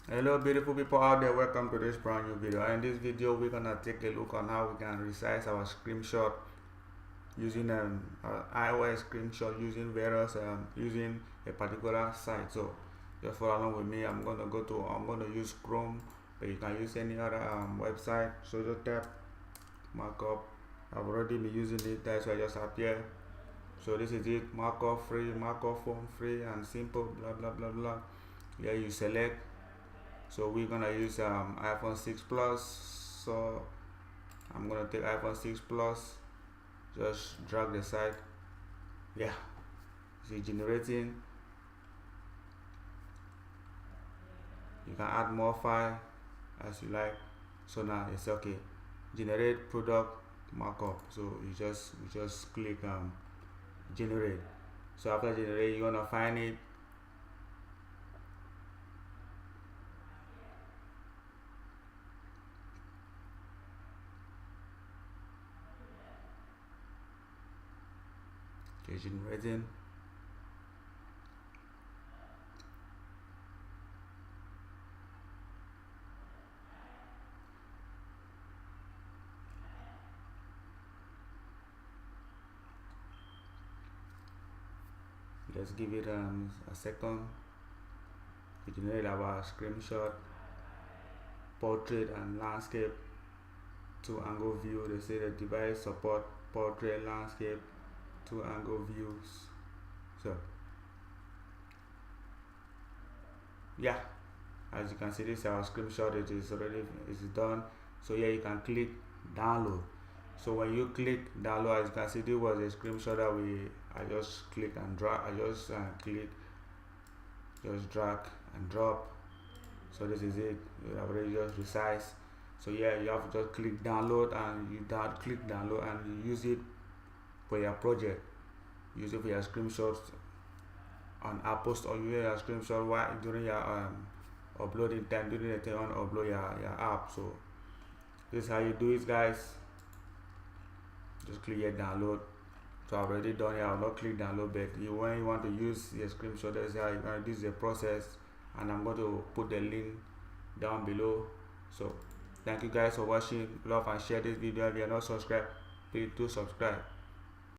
Hello beautiful people out there, welcome to this brand new video. In this video we're gonna take a look on how we can resize our screenshot using iOS screenshot using various using a particular site. So just follow along with me. I'm gonna use Chrome, but you can use any other website. So just tap markup. I've already been using it, that's why I just appear. So this is it, markup free, markup form free and simple, blah blah blah blah. Here you select. So we're gonna use iPhone 6 Plus. So I'm gonna take iPhone 6 Plus, just drag the site. Yeah, see generating. You can add more file as you like. So now it's okay, generate product markup. So you just click generate. So after generate, you're gonna find it. Okay, generating. Let's give it a second. We generate our screenshot, portrait and landscape, 2-angle view. They say the device support portrait, landscape, 2-angle views. So yeah, as you can see, this is our screenshot. It is done. So here you can click download. So when you click download, as you can see, this was a screenshot that I just click and drag. I just drag and drop. So this is it. You have already just resize. So yeah, you have to just click download and click download and you use it for your project. Use it for your screenshots on app post, or you use your screenshot while during your uploading time, during the time on upload your app. So this is how you do it, guys. Just click here download. So I've already done it. I'll not click download, but when you want to use your screenshot, that's how you're gonna do the process, and I'm going to put the link down below. So thank you guys for watching. Love and share this video. If you are not subscribed, please do subscribe.